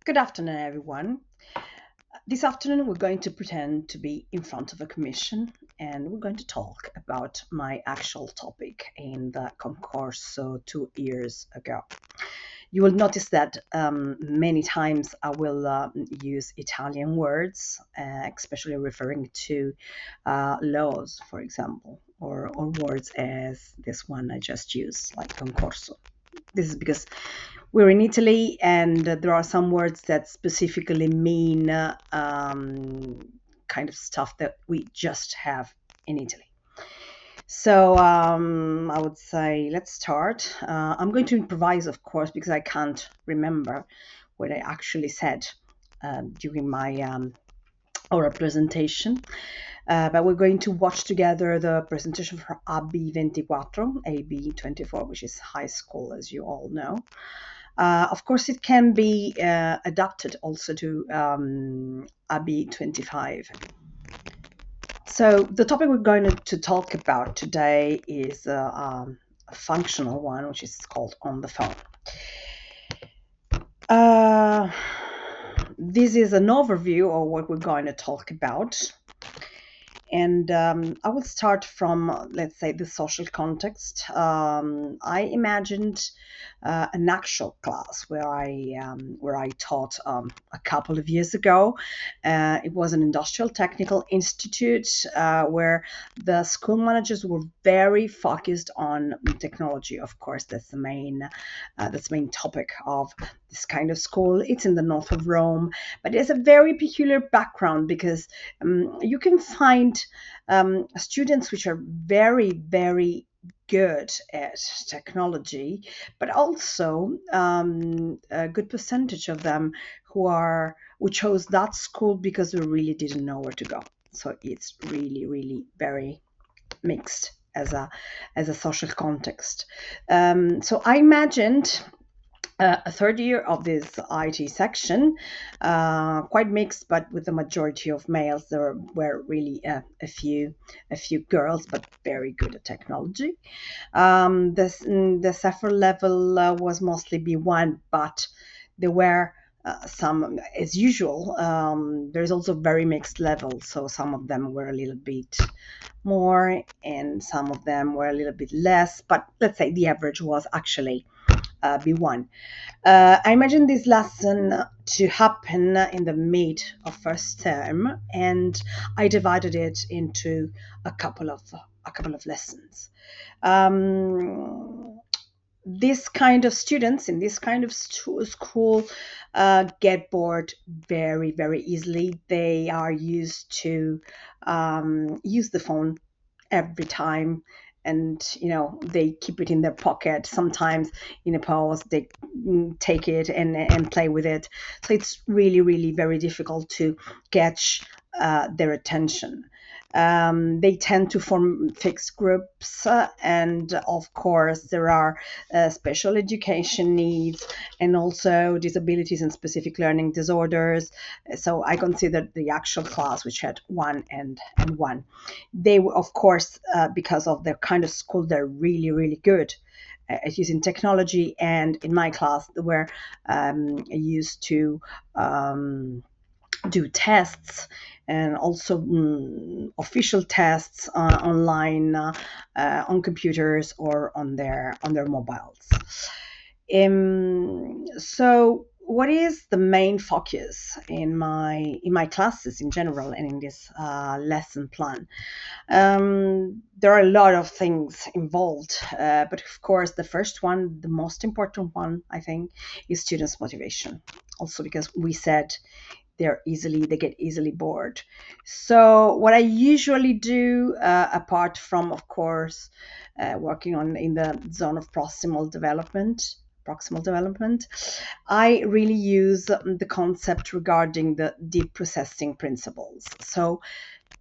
Good afternoon, everyone. This afternoon, we're going to pretend to be in front of a commission and we're going to talk about my actual topic in the concorso 2 years ago. You will notice that many times I will use Italian words, especially referring to laws, for example, or words as this one I just used, like concorso. This is because we're in Italy and there are some words that specifically mean kind of stuff that we just have in Italy. So I would say let's start. I'm going to improvise, of course, because I can't remember what I actually said during my oral presentation. But we're going to watch together the presentation for AB24, AB24, which is high school, as you all know. Of course, it can be adapted also to AB25. So the topic we're going to talk about today is a functional one, which is called on the phone. This is an overview of what we're going to talk about. And I will start from, let's say, the social context. I imagined an actual class where I taught a couple of years ago. It was an industrial technical institute where the school managers were very focused on technology. Of course, that's the main topic of this kind of school. It's in the north of Rome, but it has a very peculiar background because you can find students which are very, very good at technology, but also a good percentage of them who chose that school because they really didn't know where to go. So it's really, really very mixed as a social context. So I imagined a third year of this IT section, quite mixed, but with the majority of males. There were really a few girls, but very good at technology. The SEFR level was mostly B1, but there were some, as usual. There's also very mixed levels, so some of them were a little bit more, and some of them were a little bit less. But let's say the average was actually B1. I imagine this lesson to happen in the mid of first term, and I divided it into a couple of lessons. This kind of students in this kind of school get bored very, very easily. They are used to use the phone every time, and they keep it in their pocket. Sometimes in a pause they take it and play with it, so it's really, really very difficult to catch their attention. They tend to form fixed groups, and of course there are special education needs and also disabilities and specific learning disorders. So I considered the actual class, which had 1 and 1. They were, of course, because of their kind of school, they're really, really good at using technology. And in my class, they were used to do tests and also official tests online on computers or on their mobiles. So what is the main focus in my classes in general and in this lesson plan? There are a lot of things involved, but of course the first one, the most important one, I think, is students' motivation. Also because we said they get easily bored. So what I usually do, apart from, of course, working in the zone of proximal development, I really use the concept regarding the deep processing principles. So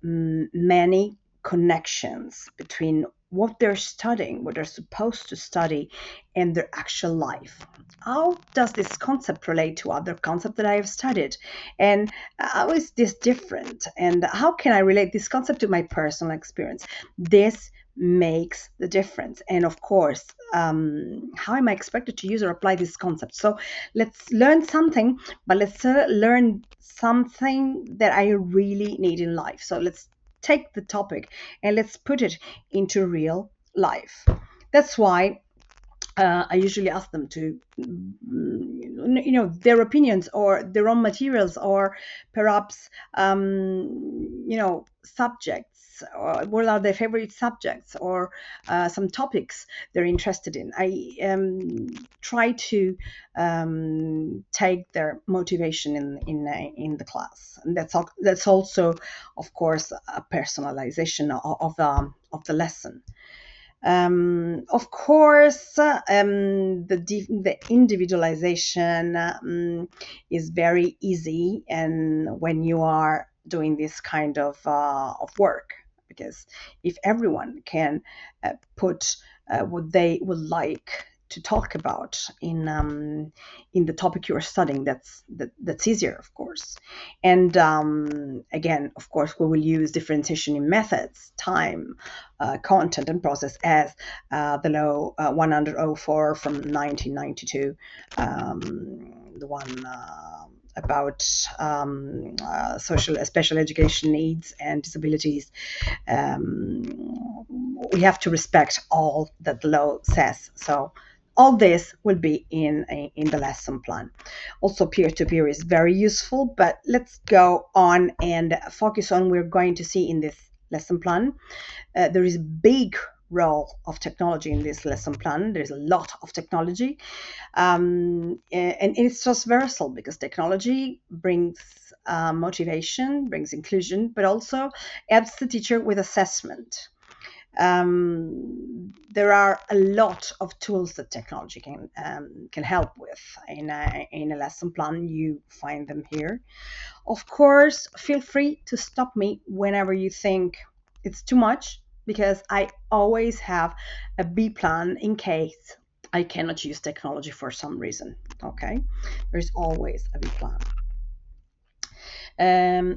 many connections between what they're studying, what they're supposed to study, and their actual life. How does this concept relate to other concepts that I have studied? And how is this different? And how can I relate this concept to my personal experience? This makes the difference. And of course, how am I expected to use or apply this concept? So let's learn something, but let's learn something that I really need in life. So let's take the topic and let's put it into real life. That's why I usually ask them to, their opinions or their own materials, or perhaps, subjects, or what are their favorite subjects, or some topics they're interested in. I try to take their motivation in the class, and that's also, of course, a personalization of the lesson. Of course, the individualization is very easy, and when you are doing this kind of work, because if everyone can put what they would like to talk about in the topic you are studying, that's easier, of course. And again, of course, we will use differentiation in methods, time, content, and process, as the law 104 from 1992, the one about special education needs and disabilities. We have to respect all that the law says. So all this will be in the lesson plan. Also, peer-to-peer is very useful, but let's go on and focus on what we're going to see in this lesson plan. There is a big role of technology in this lesson plan. There's a lot of technology, and it's transversal, because technology brings motivation, brings inclusion, but also helps the teacher with assessment. There are a lot of tools that technology can help with in a lesson plan. You find them here. Of course, feel free to stop me whenever you think it's too much, because I always have a B plan in case I cannot use technology for some reason. Okay, there's always a B plan.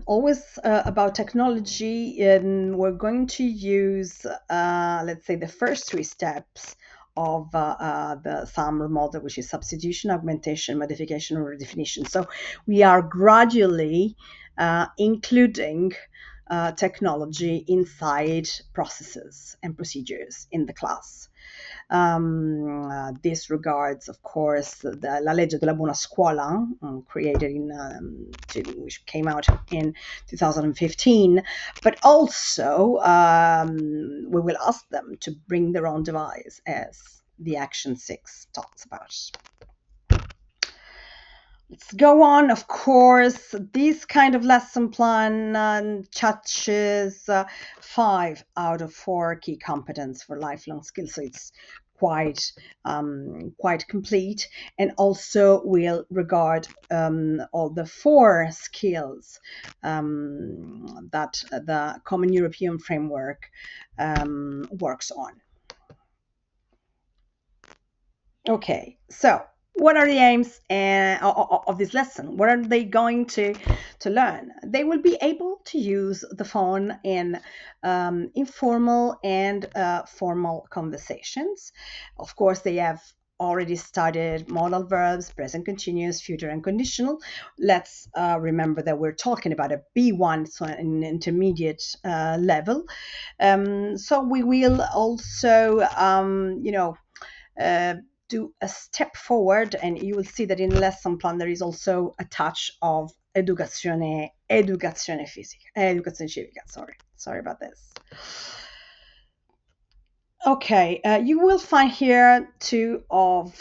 Always about technology, we're going to use, let's say, the first three steps of the SAMR model, which is substitution, augmentation, modification, or redefinition. So we are gradually including technology inside processes and procedures in the class. This regards, of course, the La Legge della Buona Scuola, created which came out in 2015, but also we will ask them to bring their own device, as the Action 6 talks about. Let's go on. Of course, this kind of lesson plan touches 5 out of 4 key competence for lifelong skills. So it's quite complete, and also will regard all the 4 skills that the Common European Framework works on. Okay, so what are the aims of this lesson? What are they going to learn? They will be able to use the phone in informal and formal conversations. Of course, they have already studied modal verbs, present continuous, future, and conditional. Let's remember that we're talking about a B1, so an intermediate level. So we will also, do a step forward, and you will see that in the lesson plan there is also a touch of educazione civica. Sorry about this. Okay, you will find here 2 of,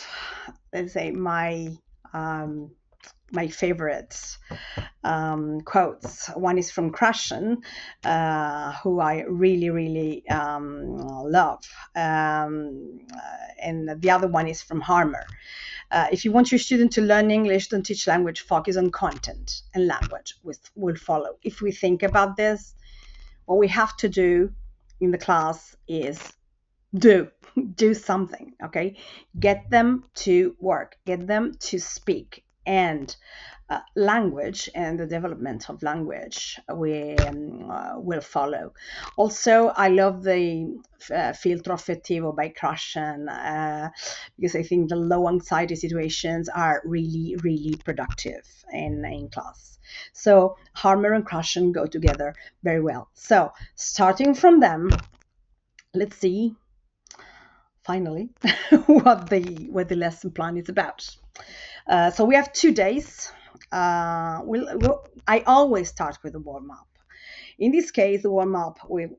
let's say, my favorite quotes. One is from Krashen, who I really love, and the other one is from Harmer. If you want your student to learn English, don't teach language, focus on content, and language will follow. If we think about this, what we have to do in the class is do something. Okay, get them to work, get them to speak, and language and the development of language will follow. Also, I love the filtro affettivo by Krashen because I think the low anxiety situations are really, really productive in class. So Harmer and Krashen go together very well. So starting from them, let's see finally what the lesson plan is about. So we have 2 days. I always start with a warm-up. In this case, the warm-up will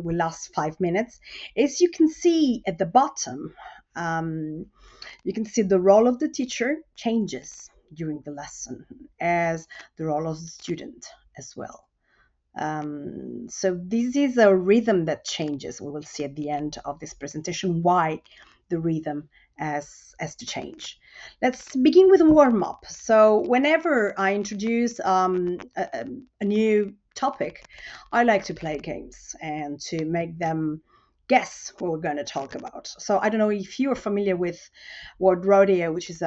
last 5 minutes. As you can see at the bottom, you can see the role of the teacher changes during the lesson, as the role of the student as well. So this is a rhythm that changes. We will see at the end of this presentation why the rhythm has to change. Let's begin with a warm-up. So whenever I introduce a new topic, I like to play games and to make them guess what we're going to talk about. So I don't know if you're familiar with word rodeo, which is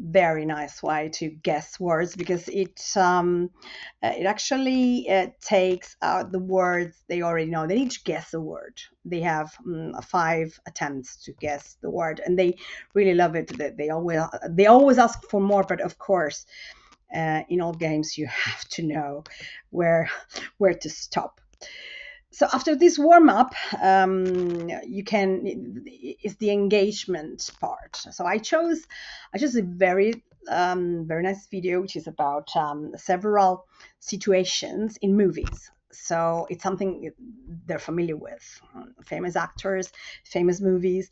very nice way to guess words, because it actually takes out the words they already know. They need to guess a word. They have 5 attempts to guess the word, and they really love it. They always ask for more, but of course, in all games you have to know where to stop. So after this warm-up, it's the engagement part. So I chose a very nice video, which is about several situations in movies. So it's something they're familiar with, famous actors, famous movies,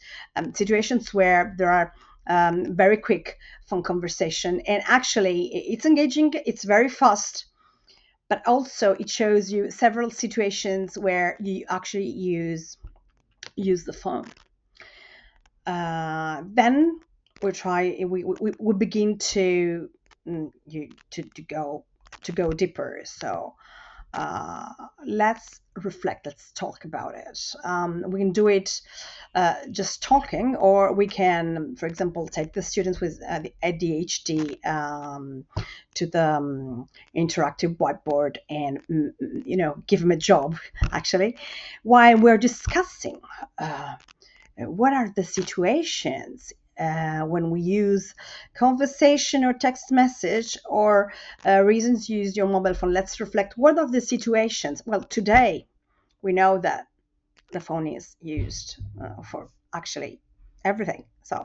situations where there are very quick phone conversation, and actually it's engaging, it's very fast, but also it shows you several situations where you actually use the phone. Then we begin to go deeper. So let's reflect, let's talk about it. We can do it just talking, or we can, for example, take the students with the ADHD to the interactive whiteboard and give them a job actually while we're discussing what are the situations when we use conversation or text message, or reasons you use your mobile phone. Let's reflect, what are the situations? Well, today we know that the phone is used for actually everything. So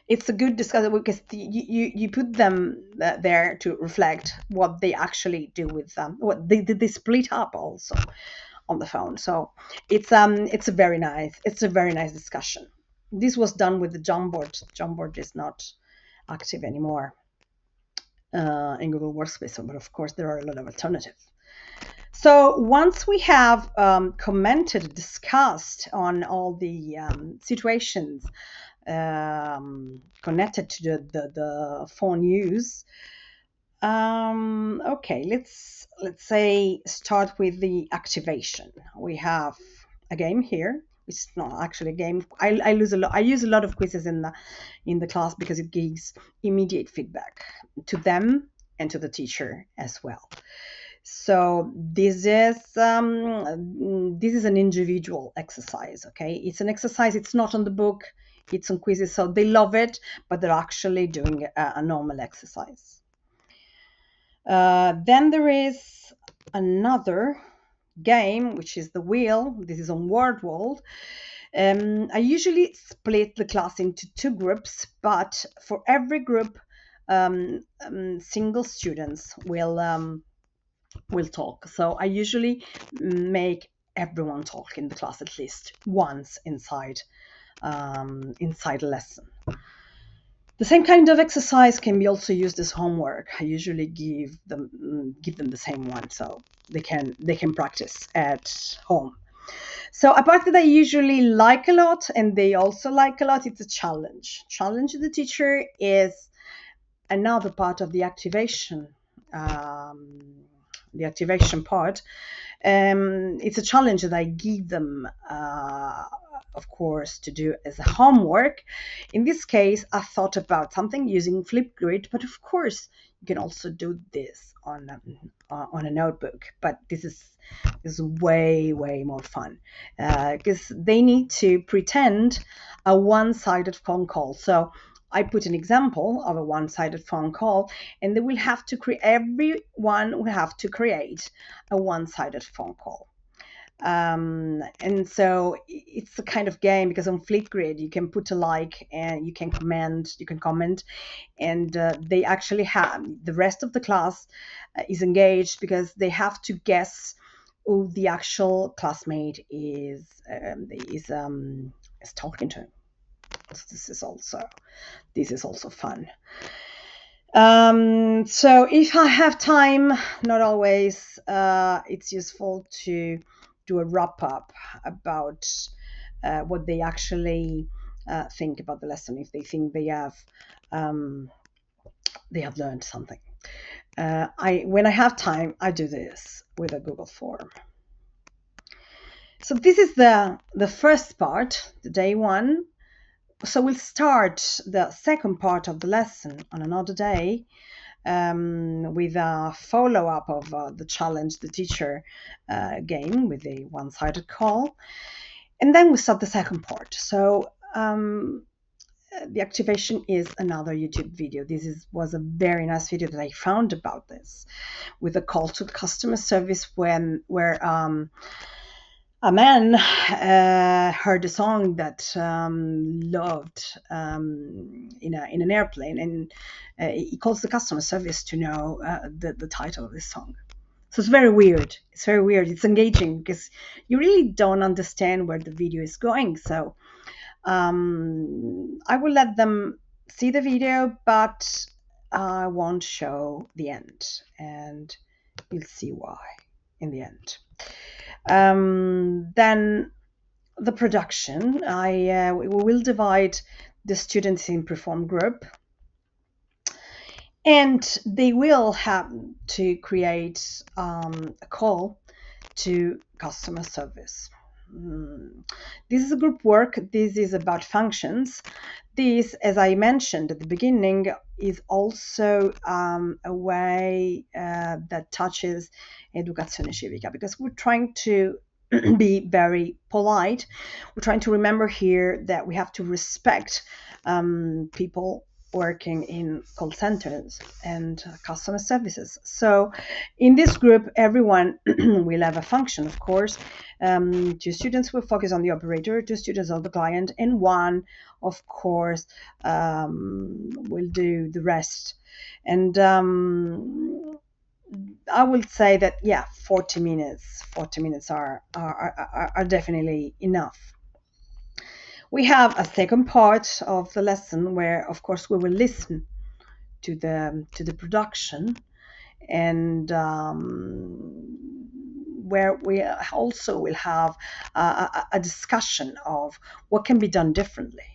it's a good discussion, because you put them there to reflect what they actually do with them, what they split up also on the phone. So it's a very nice discussion. This was done with the Jamboard. Jamboard is not active anymore in Google Workspace, but of course there are a lot of alternatives. So once we have commented, discussed on all the situations connected to the phone use, okay, let's say start with the activation. We have a game here. It's not actually a game. I use a lot of quizzes in the class because it gives immediate feedback to them and to the teacher as well. So this is an individual exercise. Okay, it's an exercise. It's not on the book. It's on quizzes, so they love it, but they're actually doing a normal exercise. Then there is another game, which is the wheel. This is on WordWorld. I usually split the class into 2 groups, but for every group, single students will talk. So I usually make everyone talk in the class at least once inside a lesson. The same kind of exercise can be also used as homework. I usually give them the same one, so they can practice at home. So a part that I usually like a lot, and they also like a lot, it's a challenge. Challenge the teacher is another part of the activation. The activation part. It's a challenge that I give them of course, to do as a homework. In this case, I thought about something using Flipgrid, but of course, you can also do this on a notebook. But this is way more fun because they need to pretend a one-sided phone call. So I put an example of a one-sided phone call, and they will have to create. Everyone will have to create a one-sided phone call. And so it's a kind of game, because on Flipgrid you can put a like and you can comment, and they actually have the rest of the class is engaged, because they have to guess who the actual classmate is talking to. So this is also fun. So if I have time, not always, it's useful to do a wrap up about what they actually think about the lesson, if they think they have learned something. When I have time, I do this with a Google form. So this is the first part, the day one. So we'll start the second part of the lesson on another day with a follow-up of the challenge the teacher game with a one-sided call. And then we start the second part. So the activation is another YouTube video. This was a very nice video that I found about this, with a call to customer service where a man heard a song that loved in an airplane, and he calls the customer service to know the title of this song. So it's very weird. It's engaging because you really don't understand where the video is going. So I will let them see the video, but I won't show the end, and you'll see why in the end. Then the production, we will divide the students in perform group, and they will have to create a call to customer service. This is a group work. This is about functions. This, as I mentioned at the beginning, is also a way that touches educazione civica, because we're trying to be very polite. We're trying to remember here that we have to respect people working in call centers and customer services. So in this group, everyone will have a function, of course. 2 students will focus on the operator, 2 students on the client, and 1, of course, will do the rest. And I will say that, 40 minutes are definitely enough. We have a second part of the lesson where, of course, we will listen to the production, and where we also will have a discussion of what can be done differently,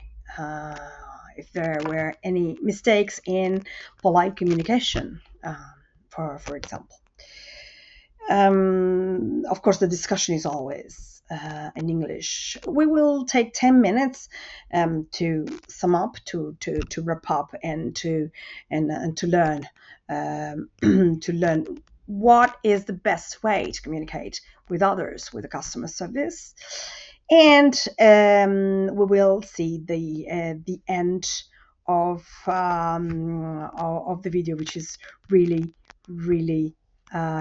if there were any mistakes in polite communication, for example. Of course, the discussion is always in English. We will take 10 minutes to sum up, to wrap up, and to learn to learn what is the best way to communicate with others with the customer service. And we will see the end of the video, which is really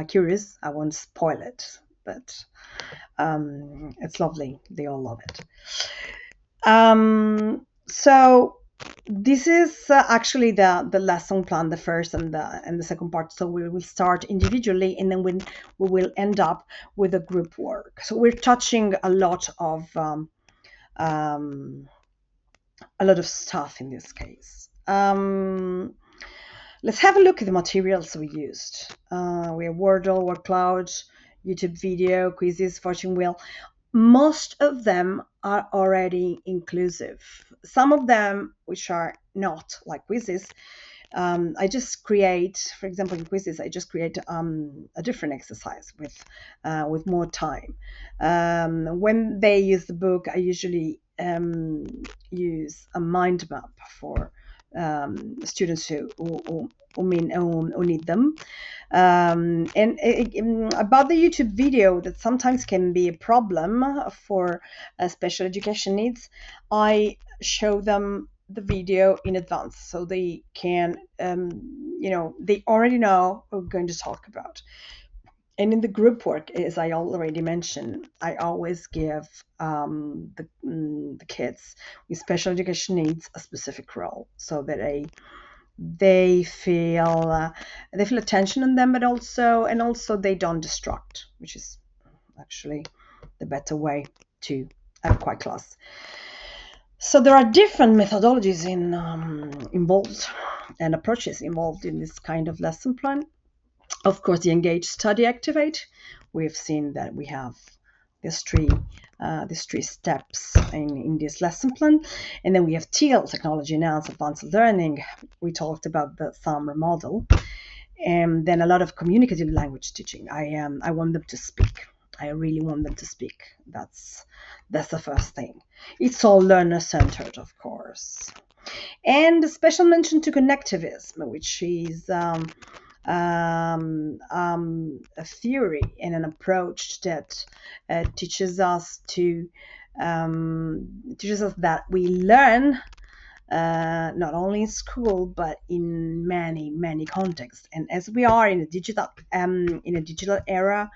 curious. I won't spoil it, but it's lovely. They all love it. So this is actually the lesson plan, the first and the second part. So we will start individually, and then we will end up with a group work. So we're touching a lot of stuff in this case. Let's have a look at the materials we used. We have Wordle, word cloud, YouTube video, quizzes, fortune wheel. Most of them are already inclusive. Some of them, which are not, like quizzes, I just create, for example, in quizzes, I just create a different exercise with more time. When they use the book, I usually use a mind map for students who need them. About the YouTube video, that sometimes can be a problem for special education needs, I show them the video in advance so they can, they already know what we're going to talk about. And in the group work, as I already mentioned, I always give the kids with special education needs a specific role, so that they feel attention on them, but also they don't distract, which is actually the better way to have a quiet class. So there are different methodologies involved and approaches involved in this kind of lesson plan. Of course, the engage, study, activate. We've seen that we have these three steps in this lesson plan. And then we have TEAL, technology enhanced advanced learning. We talked about the summer model. And then a lot of communicative language teaching. I want them to speak. I really want them to speak. That's the first thing. It's all learner-centered, of course. And a special mention to connectivism, which is a theory and an approach that teaches us that we learn not only in school but in many contexts. And as we are in a digital era,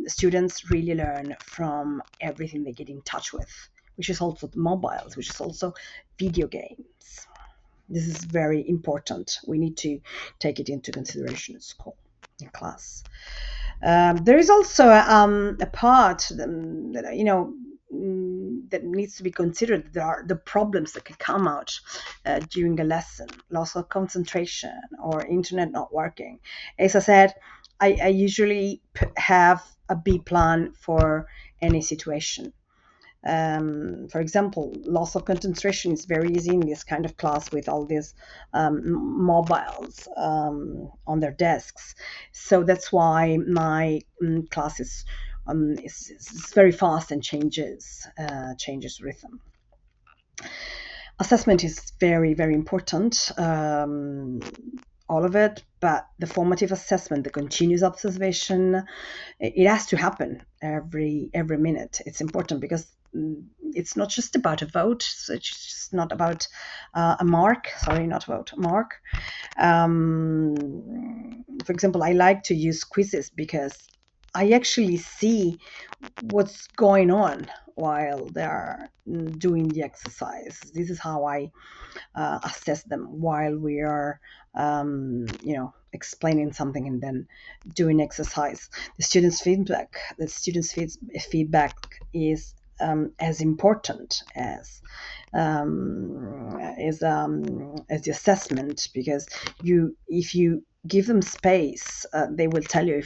students really learn from everything they get in touch with, which is also the mobiles, which is also video games. This is very important. We need to take it into consideration at school, in class. There is also a part that needs to be considered. There are the problems that could come out during a lesson: loss of concentration or internet not working. As I said, I usually have a B plan for any situation. For example, loss of concentration is very easy in this kind of class with all these mobiles on their desks. So that's why my class is very fast and changes rhythm. Assessment is very important. All of it, but the formative assessment, the continuous observation, it has to happen every minute. It's important because it's not just about a vote. So it's just not about a mark. Sorry, not about a mark. For example, I like to use quizzes because I actually see what's going on while they're doing the exercise. This is how I assess them while we are explaining something and then doing exercise. The students' feedback is as important as the assessment, because if you give them space, they will tell you.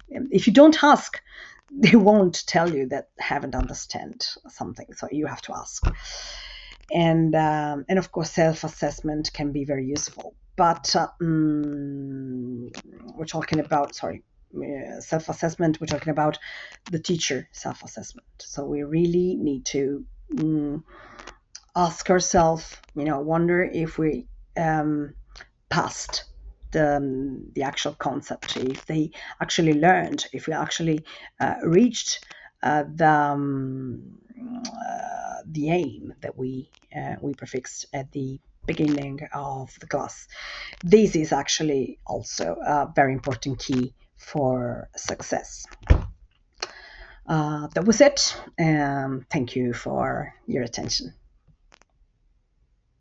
If you don't ask, they won't tell you that haven't understand something. So you have to ask. And of course, self-assessment can be very useful. But we're talking about self-assessment. We're talking about the teacher self-assessment. So we really need to ask ourselves, wonder if we passed the actual concept, if they actually learned, if we actually reached the aim that we prefixed at the beginning of the class. This is actually also a very important key for success. That was it. Thank you for your attention.